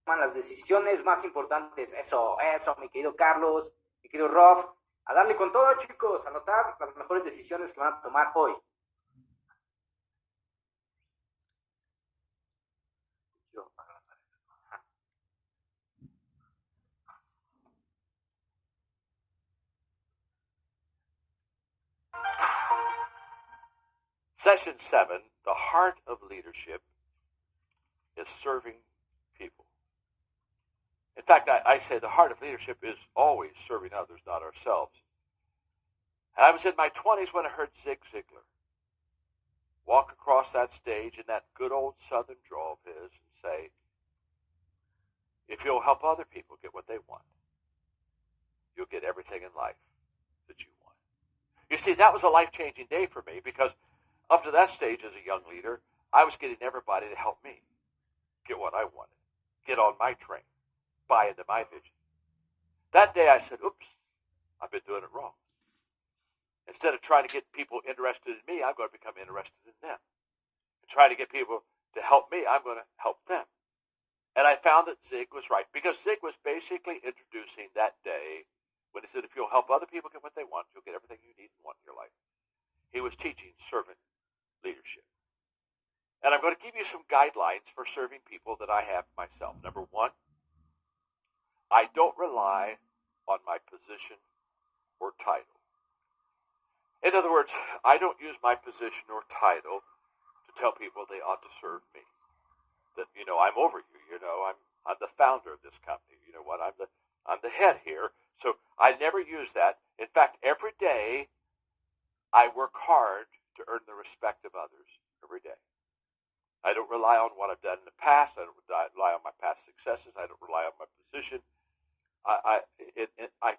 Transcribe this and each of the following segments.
las decisiones más importantes. Eso, mi querido Carlos, mi querido Rob. A darle con todo, chicos, a anotar las mejores decisiones que van a tomar hoy. Session 7, the heart of leadership is serving people. In fact, I say the heart of leadership is always serving others, not ourselves. And I was in my 20s when I heard Zig Ziglar walk across that stage in that good old southern drawl of his and say, if you'll help other people get what they want, you'll get everything in life that you want. You see, that was a life-changing day for me because up to that stage as a young leader, I was getting everybody to help me get what I wanted, get on my train, buy into my vision. That day I said, oops, I've been doing it wrong. Instead of trying to get people interested in me, I'm going to become interested in them. And trying to get people to help me, I'm going to help them. And I found that Zig was right, because Zig was basically introducing that day when he said, if you'll help other people get what they want, you'll get everything you need and want in your life. He was teaching servant leadership. And I'm going to give you some guidelines for serving people that I have myself. Number one, I don't rely on my position or title. In other words, I don't use my position or title to tell people they ought to serve me. That, I'm over you, I'm the founder of this company. You know what? I'm the head here. So I never use that. In fact, every day I work hard to earn the respect of others every day. I don't rely on what I've done in the past. I don't rely on my past successes. I don't rely on my position. I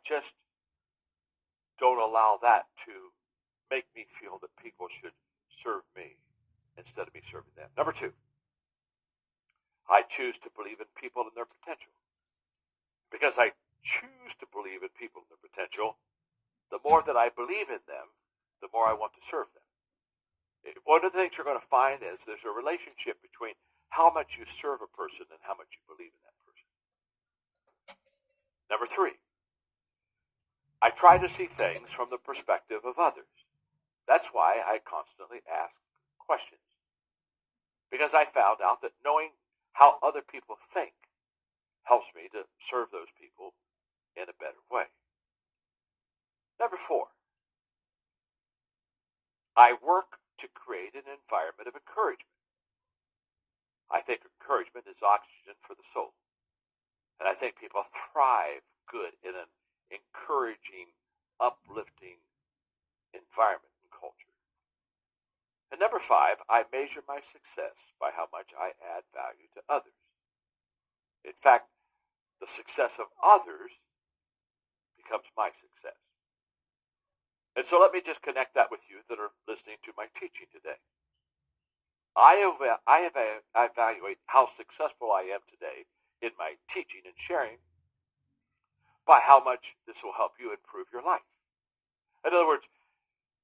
just don't allow that to make me feel that people should serve me instead of me serving them. Number two, I choose to believe in people and their potential. Because I choose to believe in people and their potential, the more that I believe in them, the more I want to serve them. One of the things you're going to find is there's a relationship between how much you serve a person and how much you believe in that person. Number three, I try to see things from the perspective of others. That's why I constantly ask questions. Because I found out that knowing how other people think helps me to serve those people in a better way. Number four, I work to create an environment of encouragement. I think encouragement is oxygen for the soul. And I think people thrive good in an encouraging, uplifting environment and culture. And number five, I measure my success by how much I add value to others. In fact, the success of others becomes my success. And so let me just connect that with you that are listening to my teaching today. I evaluate how successful I am today in my teaching and sharing by how much this will help you improve your life. In other words,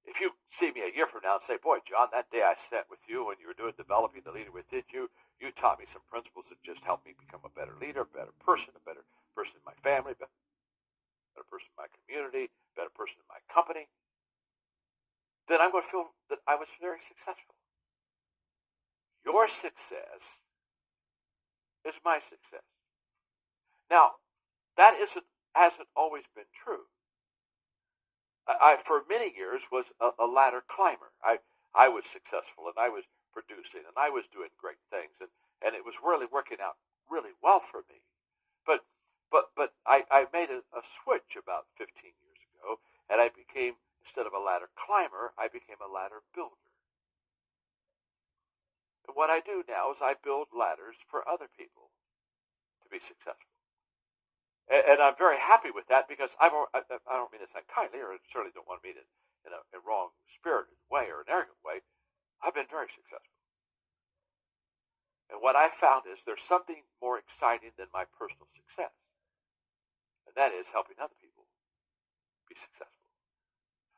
if you see me a year from now and say, boy, John, that day I sat with you when you were developing the leader within you, you taught me some principles that just helped me become a better leader, a better person in my family, better person in my community, better person in my company, then I'm going to feel that I was very successful. Your success is my success. Now, that hasn't always been true. I for many years was a ladder climber. I was successful and I was producing and I was doing great things and it was really working out really well for me. But I made a switch about 15 years ago and I became, instead of a ladder climber, I became a ladder builder. And what I do now is I build ladders for other people to be successful. And I'm very happy with that because I don't mean this unkindly, or I certainly don't want to mean it in a wrong spirited way or an arrogant way. I've been very successful. And what I found is there's something more exciting than my personal success. And that is helping other people be successful.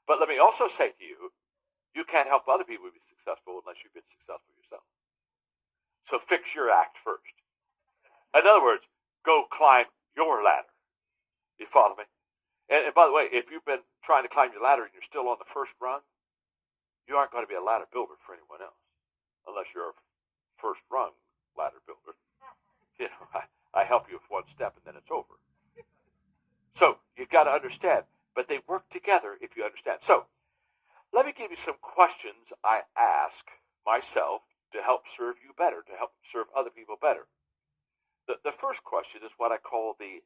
But let me also say to you, you can't help other people be successful unless you've been successful yourself. So fix your act first. In other words, go climb your ladder. You follow me? And by the way, if you've been trying to climb your ladder and you're still on the first rung, you aren't going to be a ladder builder for anyone else, unless you're a first rung ladder builder. You know, I help you with one step and then it's over. So you got to understand, but they work together if you understand. So let me give you some questions I ask myself to help serve you better, to help serve other people better. The first question is what I call the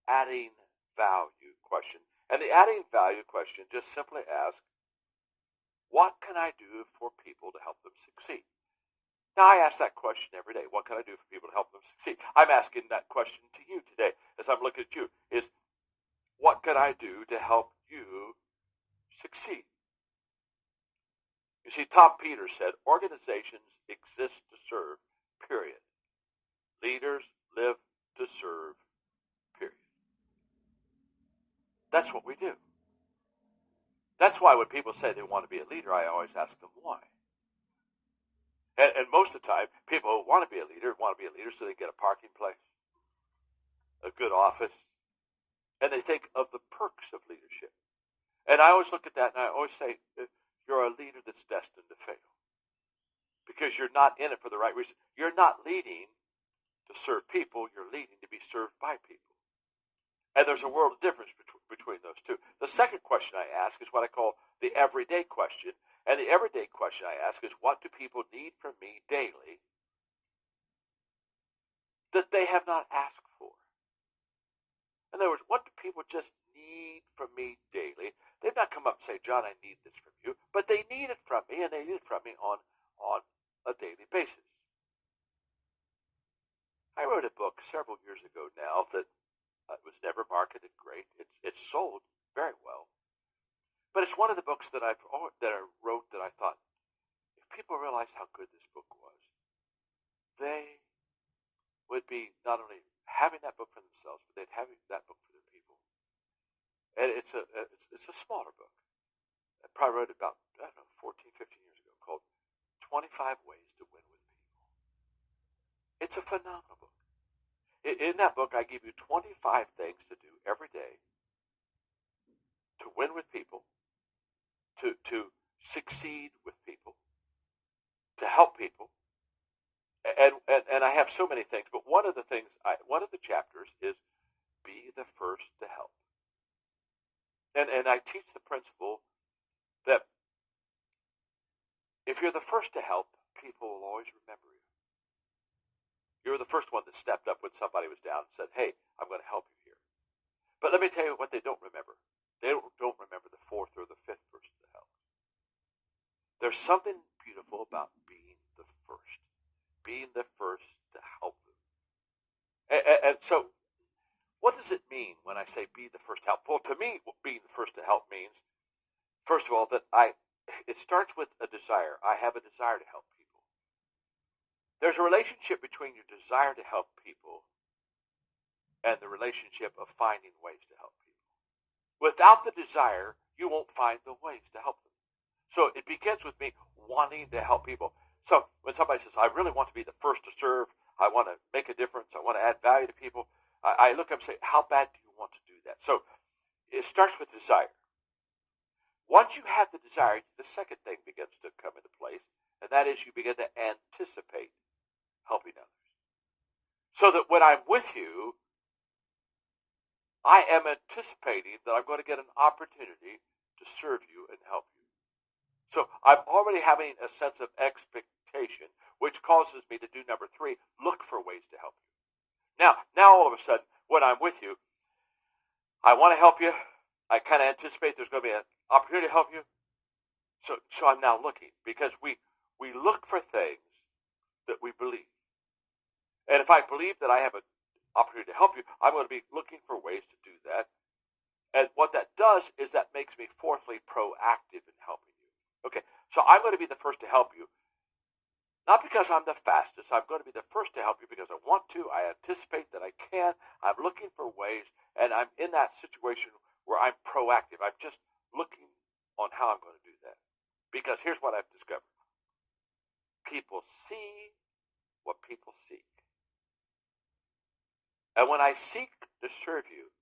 adding value question. And the adding value question just simply asks, what can I do for people to help them succeed? Now, I ask that question every day. What can I do for people to help them succeed? I'm asking that question to you today as I'm looking at you, is what can I do to help you succeed? You see, Tom Peters said, organizations exist to serve, period. Leaders live to serve, period. That's what we do. That's why when people say they want to be a leader, I always ask them why. And most of the time, people who want to be a leader so they get a parking place, a good office, and they think of the perks of leadership. And I always look at that and I always say, you're a leader that's destined to fail. Because you're not in it for the right reason. You're not leading to serve people, you're leading to be served by people. And there's a world of difference between those two. The second question I ask is what I call the everyday question. And the everyday question I ask is, what do people need from me daily that they have not asked for? In other words, what do people just need from me daily? They've not come up and say, John, I need this from you. But they need it from me, and they need it from me on a daily basis. I wrote a book several years ago now that was never marketed great. It's sold very well. But it's one of the books that I wrote that I thought, if people realized how good this book was, they would be not only having that book for themselves, but they'd have that book for their people. And it's a smaller book. I probably wrote it about, 14, 15 years ago, called 25 Ways to Win with People. It's a phenomenal book. In that book, I give you 25 things to do every day to win with people, to succeed with people, to help people. And I have so many things, but one of the chapters is be the first to help. And I teach the principle that if you're the first to help, people will always remember you. You're the first one that stepped up when somebody was down and said, hey, I'm going to help you here. But let me tell you what they don't remember. They don't remember the fourth or the fifth person to help. There's something beautiful about being the first to help them. And so, what does it mean when I say be the first to help? Well, to me, being the first to help means, first of all, that it starts with a desire. I have a desire to help people. There's a relationship between your desire to help people and the relationship of finding ways to help people. Without the desire, you won't find the ways to help them. So it begins with me wanting to help people. So when somebody says, I really want to be the first to serve, I want to make a difference, I want to add value to people, I look up and say, how bad do you want to do that? So it starts with desire. Once you have the desire, the second thing begins to come into place, and that is you begin to anticipate helping others. So that when I'm with you, I am anticipating that I'm going to get an opportunity to serve you and help you. So I'm already having a sense of expectation, which causes me to do number 3, look for ways to help you. Now all of a sudden, when I'm with you, I want to help you. I kind of anticipate there's going to be an opportunity to help you. So I'm now looking, because we look for things that we believe. And if I believe that I have an opportunity to help you, I'm going to be looking for ways to do that. And what that does is that makes me, fourthly, proactive in helping you. Okay, so I'm going to be the first to help you. Not because I'm the fastest. I'm going to be the first to help you because I want to. I anticipate that I can. I'm looking for ways, and I'm in that situation where I'm proactive. I'm just looking on how I'm going to do that. Because here's what I've discovered. People see what people seek. And when I seek to serve you,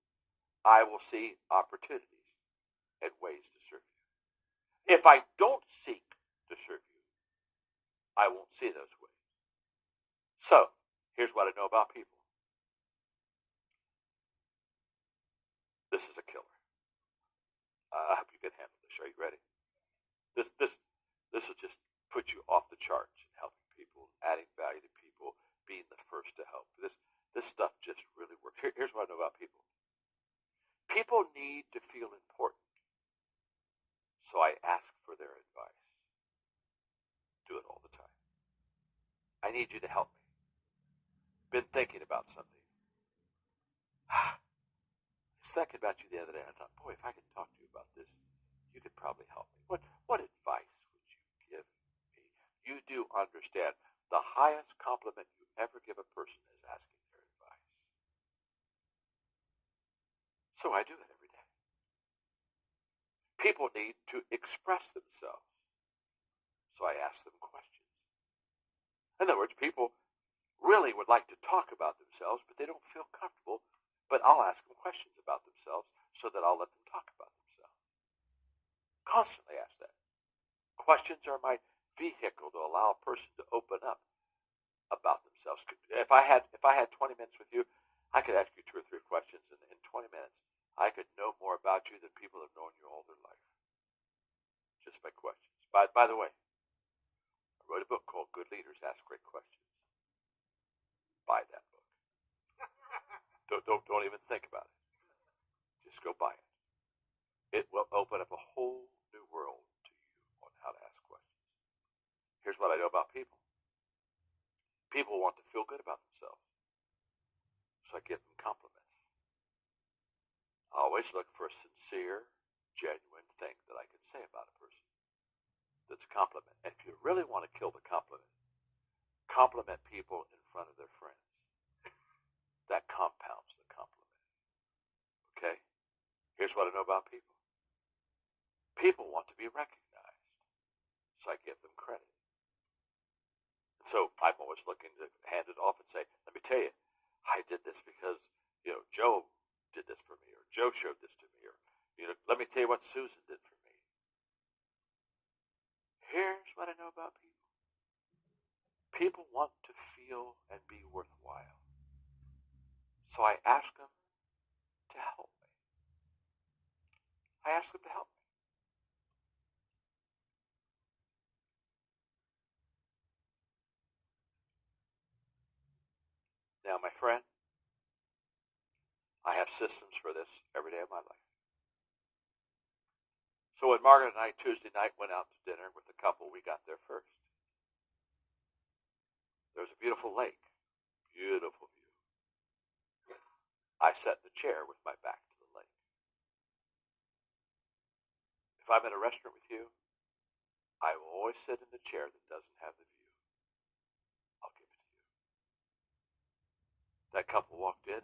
I will see opportunities and ways to serve you. If I don't seek to serve you, I won't see those ways. So, here's what I know about people. This is a killer. I hope you can handle this. Are you ready? This will just put you off the charts in helping people, adding value to people, being the first to help. This stuff just really works. Here's what I know about people. People need to feel important, so I ask for their advice. Do it all the time. I need you to help me. Been thinking about something. I was thinking about you the other day. I thought, boy, if I could talk to you about this, you could probably help me. What advice would you give me? You do understand the highest compliment you ever give a person is asking their advice. So I do it every day. People need to express themselves, so I ask them questions. In other words, people really would like to talk about themselves, but they don't feel comfortable. But I'll ask them questions about themselves so that I'll let them talk about themselves. Constantly ask that. Questions are my vehicle to allow a person to open up about themselves. If I had 20 minutes with you, I could ask you 2 or 3 questions, and in 20 minutes, I could know more about you than people have known you all their life, just by questions. By the way, I wrote a book called Good Leaders Ask Great Questions. Buy that book. Don't even think about it. Just go buy it. It will open up a whole new world to you on how to ask questions. Here's what I know about people. People want to feel good about themselves, so I give them compliments. I always look for a sincere, genuine thing that I can say about a person that's a compliment. And if you really want to kill the compliment people in front of their friends. That compounds the compliment. Okay? Here's what I know about people. People want to be recognized, so I give them credit. And so I'm always looking to hand it off and say, let me tell you, I did this because, Joe did this for me, or Joe showed this to me, or, let me tell you what Susan did for me. Here's what I know about people. People want to feel and be worthwhile. So I ask them to help me. I ask them to help me. Now, my friend, I have systems for this every day of my life. So when Margaret and I Tuesday night went out to dinner with the couple, we got there first. There was a beautiful lake, beautiful view. I sat in the chair with my back to the lake. If I'm in a restaurant with you, I will always sit in the chair that doesn't have the view. I'll give it to you. That couple walked in.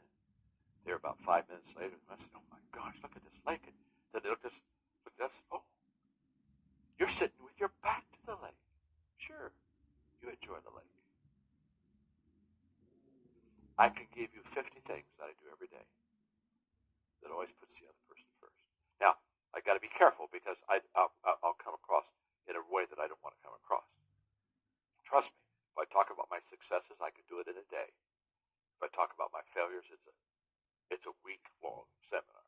They were about 5 minutes later, and I said, oh my gosh, look at this lake. And then they looked at us, oh, you're sitting with your back to the lake. Sure, you enjoy the lake. I can give you 50 things that I do every day that always puts the other person first. Now, I got to be careful because I'll come across in a way that I don't want to come across. Trust me, if I talk about my successes, I can do it in a day. If I talk about my failures, it's a week-long seminar.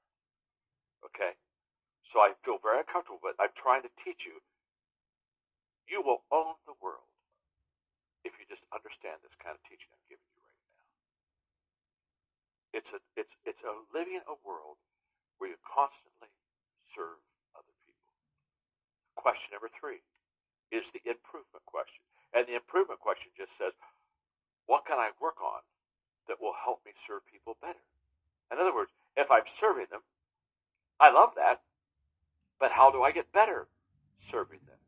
Okay? So I feel very uncomfortable, but I'm trying to teach you. You will own the world if you just understand this kind of teaching I'm giving you right now. It's living a world where you constantly serve other people. Question number 3 is the improvement question. And the improvement question just says, what can I work on that will help me serve people better? In other words, if I'm serving them, I love that, but how do I get better serving them?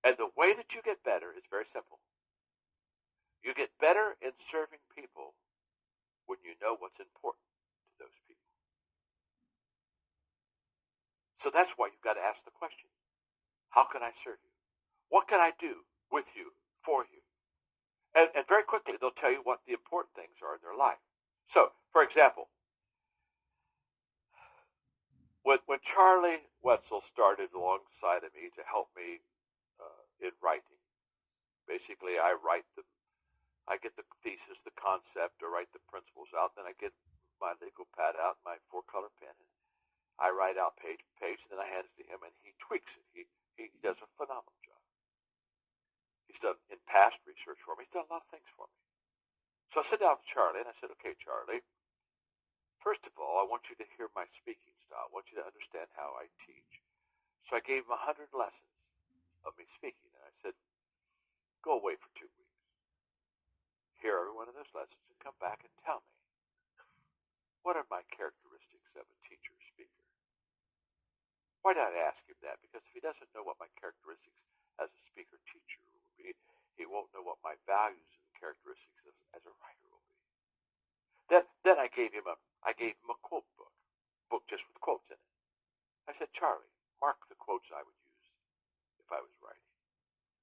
And the way that you get better is very simple. You get better in serving people when you know what's important to those people. So that's why you've got to ask the question, how can I serve you? What can I do with you, for you? And very quickly, they'll tell you what the important things are in their life. So, for example, when Charlie Wetzel started alongside of me to help me in writing, basically I get the thesis, the concept, or write the principles out, then I get my legal pad out, my 4-color pen, and I write out page by page, and then I hand it to him, and he tweaks it. He does a phenomenal job. He's done in past research for me. He's done a lot of things for me. So I sit down with Charlie, and I said, okay, Charlie, first of all, I want you to hear my speaking style. I want you to understand how I teach. So I gave him 100 lessons of me speaking, and I said, go away for 2 weeks. Hear every one of those lessons and come back and tell me, what are my characteristics of a teacher speaker? Why did I ask him that? Because if he doesn't know what my characteristics as a speaker teacher will be, he won't know what my values and characteristics as a writer will be. Then I gave him a quote book just with quotes in it. I said, Charlie, mark the quotes I would use if I was writing.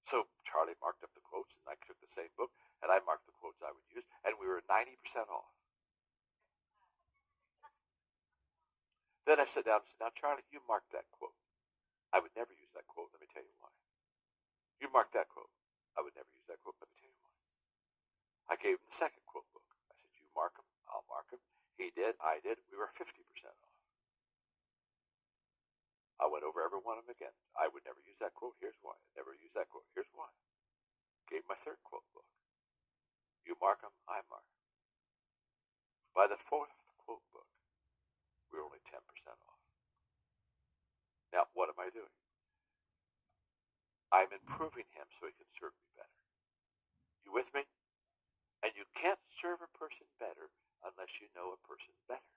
So Charlie marked up the quotes, and I took the same book, and I marked the quotes I would use, and we were 90% off. Then I sat down and said, now, Charlie, you mark that quote. I would never use that quote. Let me tell you why. You mark that quote. I would never use that quote. Let me tell you why. I gave him the second quote book. I said, you mark them. I'll mark them. He did. I did. We were 50% off. I went over every one of them again. I would never use that quote. Here's why. I never use that quote. Here's why. Gave my third quote book. You mark them. I mark them. By the fourth quote book, we were only 10% off. Now, what am I doing? I'm improving him so he can serve me better. You with me? And you can't serve a person better unless you know a person better.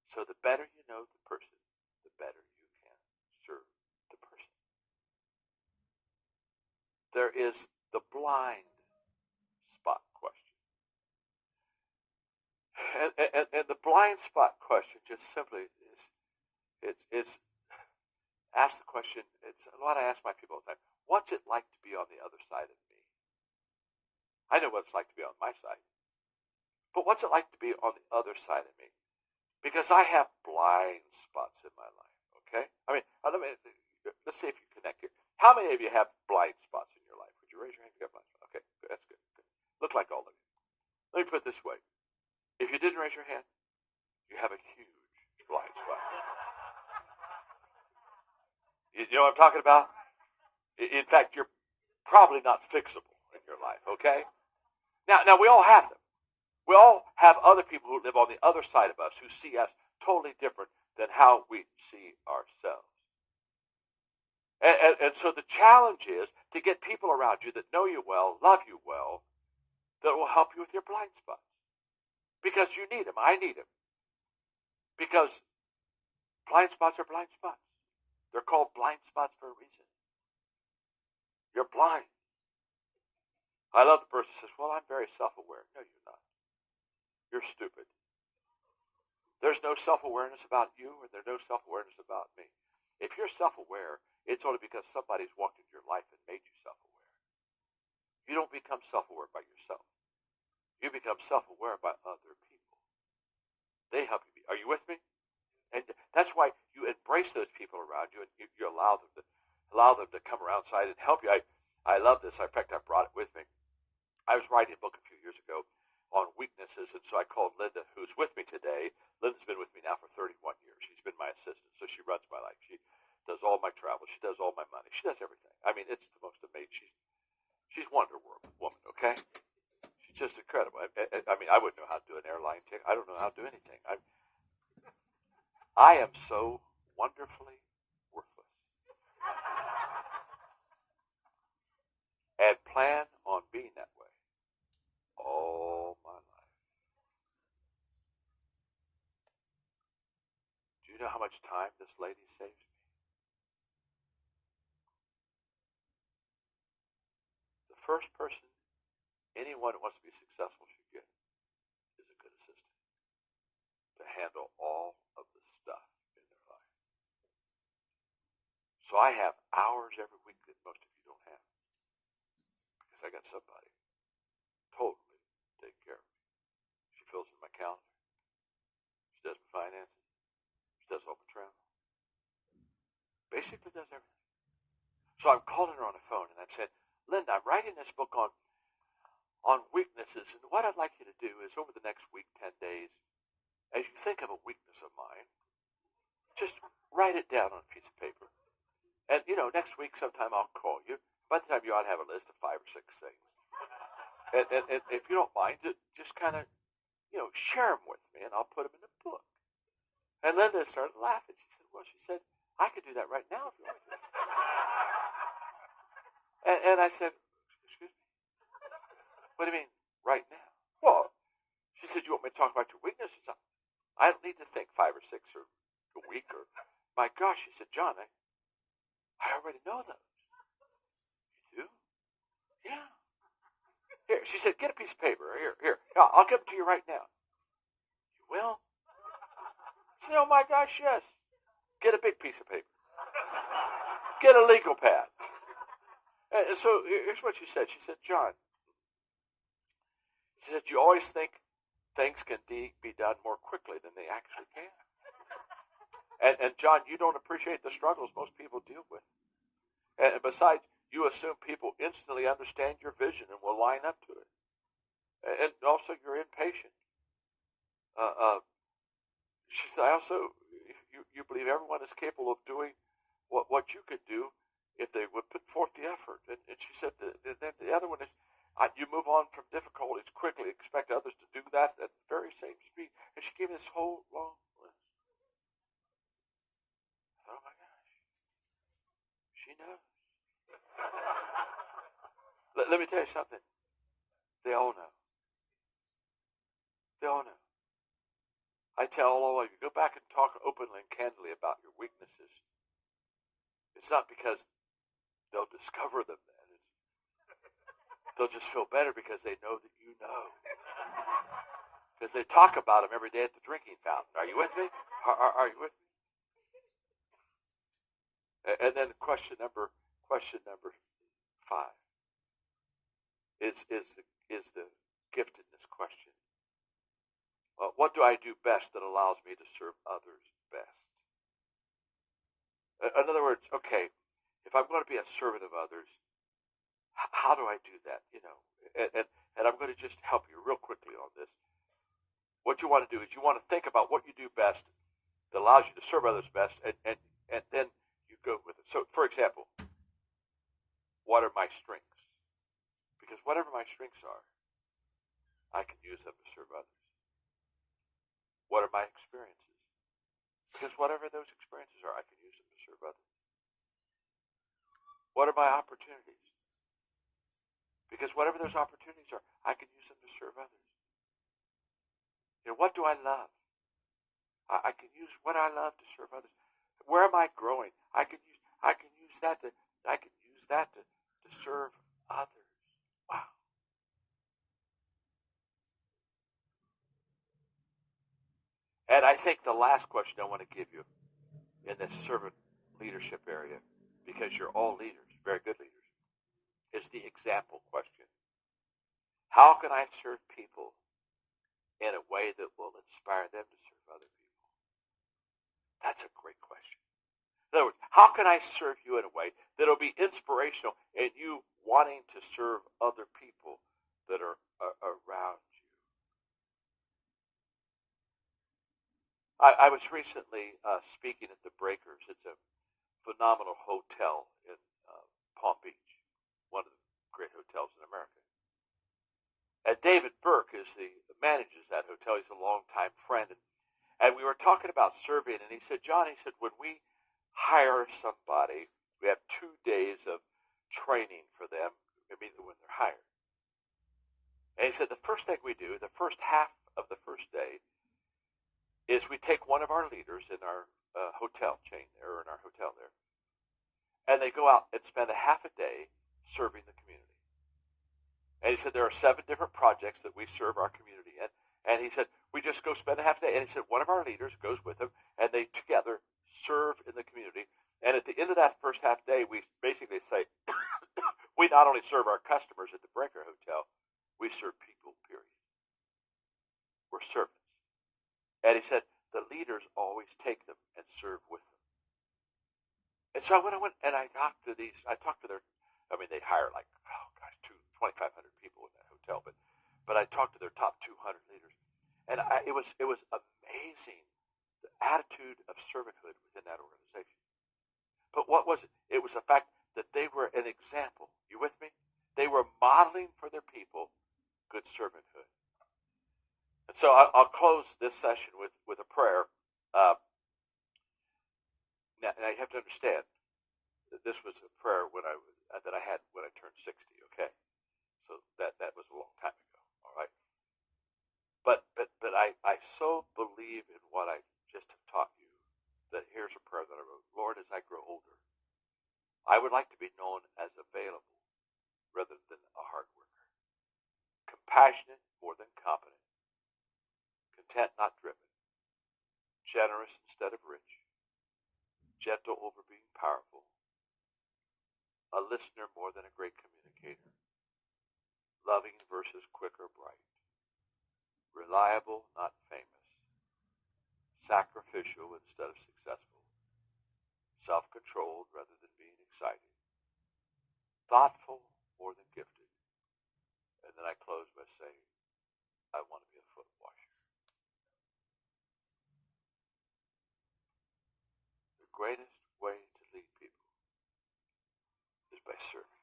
So the better you know the person, the better you can serve the person. There is the blind spot question. And the blind spot question just simply is, it's ask the question, it's what I ask my people all the time. What's it like to be on the other side of me? I know what it's like to be on my side. But what's it like to be on the other side of me? Because I have blind spots in my life, okay? I mean, let's see if you connect here. How many of you have blind spots in your life? Would you raise your hand if you have blind spots? Okay, good, that's good. Look like all of you. Let me put it this way. If you didn't raise your hand, you have a huge blind spot. You know what I'm talking about? In fact, you're probably not fixable in your life, okay? Now we all have them. We all have other people who live on the other side of us who see us totally different than how we see ourselves. And so the challenge is to get people around you that know you well, love you well, that will help you with your blind spots. Because you need them. I need them. Because blind spots are blind spots. They're called blind spots for a reason. You're blind. I love the person who says, well, I'm very self-aware. No, you're not. You're stupid. There's no self-awareness about you, and there's no self-awareness about me. If you're self-aware, it's only because somebody's walked into your life and made you self-aware. You don't become self-aware by yourself. You become self-aware by other people. They help you be. Are you with me? And that's why you embrace those people around you, and you allow them to come around side and help you. I love this. In fact, I brought it with me. I was writing a book a few years ago on weaknesses, and so I called Linda, who's with me today. Linda's been with me now for 31 years. She's been my assistant, so she runs my life. She does all my travel. She does all my money. She does everything. I mean, it's the most amazing. She's Wonder Woman, okay? She's just incredible. I mean, I wouldn't know how to do an airline ticket. I don't know how to do anything. I am so wonderfully worthless. And plan on being that way all my life. Do you know how much time this lady saves me? The first person anyone who wants to be successful should get is a good assistant to handle all of the stuff in their life. So I have hours every week that most of you don't have because I got somebody totally taking care of me. She fills in my calendar. She does my finances. She does all my travel. Basically does everything. So I'm calling her on the phone and I'm saying, Linda, I'm writing this book on weaknesses, and what I'd like you to do is over the next week, 10 days, as you think of a weakness of mine, just write it down on a piece of paper. And, next week sometime I'll call you. By the time you ought to have a list of 5 or 6 things. And if you don't mind, just kind of, share them with me, and I'll put them in the book. And Linda started laughing. She said, I could do that right now if you want to. And I said, excuse me? What do you mean, right now? Well, she said, you want me to talk about your weaknesses? I don't need to think 5 or 6 or a week or, my gosh, she said, John, I already know those. You do? Yeah. Here, she said, get a piece of paper. Here. I'll give it to you right now. You will? I said, oh my gosh, yes. Get a big piece of paper. Get a legal pad. And so here's what she said. She said, John, she said, you always think things can be done more quickly than they actually can. And John, you don't appreciate the struggles most people deal with. And besides, you assume people instantly understand your vision and will line up to it. And also, you're impatient. She said, I also, you believe everyone is capable of doing what you could do if they would put forth the effort. And she said, the other one is, you move on from difficulties quickly, expect others to do that at the very same speed. And she gave me this whole long list. I thought, oh my gosh, she knows. Let me tell you something. They all know. They all know. I tell all of you, go back and talk openly and candidly about your weaknesses. It's not because they'll discover them then. They'll just feel better because they know that you know. Because they talk about them every day at the drinking fountain. Are you with me? Are you with me? And then question number 5 is the giftedness question. What do I do best that allows me to serve others best? In other words, okay, if I'm going to be a servant of others, how do I do that? And I'm going to just help you real quickly on this. What you want to do is you want to think about what you do best that allows you to serve others best, and then you go with it. So, for example, what are my strengths? Because whatever my strengths are, I can use them to serve others. What are my experiences? Because whatever those experiences are, I can use them to serve others. What are my opportunities? Because whatever those opportunities are, I can use them to serve others. What do I love? I can use what I love to serve others. Where am I growing? I can use that to serve others. Wow. And I think the last question I want to give you in this servant leadership area, because you're all leaders, very good leaders, is the example question. How can I serve people in a way that will inspire them to serve other people? That's a great question. In other words, how can I serve you in a way that will be inspirational in you wanting to serve other people that are around you? I was recently speaking at the Breakers. It's a phenomenal hotel in Palm Beach, one of the great hotels in America. And David Burke manages that hotel. He's a longtime friend. And we were talking about serving, and he said, John, when we hire somebody, we have 2 days of training for them immediately when they're hired. And he said, the first thing we do, the first half of the first day, is we take one of our leaders in our hotel chain there, or in our hotel there, and they go out and spend a half a day serving the community. And he said there are 7 different projects that we serve our community in. And he said, we just go spend a half a day. And he said, one of our leaders goes with them, and they together serve in the community. And at the end of that first half day, we basically say, we not only only serve our customers at the Breaker Hotel, we serve people, period. We're servants. And he said, the leaders always take them and serve with them. And so when I went and I talked to they hire like, 2,500 people in that hotel, but I talked to their top 200 leaders. And it was amazing, the attitude of servanthood within that organization. But what was it? It was the fact that they were an example. You with me? They were modeling for their people good servanthood. And so I'll close this session with a prayer. Now you have to understand that this was a prayer that I had when I turned 60. Okay, so that was a long time ago. All right, but I so believe in what I just have taught you that here's a prayer that I wrote. Lord, as I grow older, I would like to be known as available rather than a hard worker, compassionate more than competent, content not driven, generous instead of rich, gentle over being powerful, a listener more than a great communicator, loving versus quick or bright, reliable not famous, sacrificial instead of successful, self-controlled rather than being excited, thoughtful more than gifted. And then I close by saying, I want to be a foot washer. The greatest way to lead people is by serving.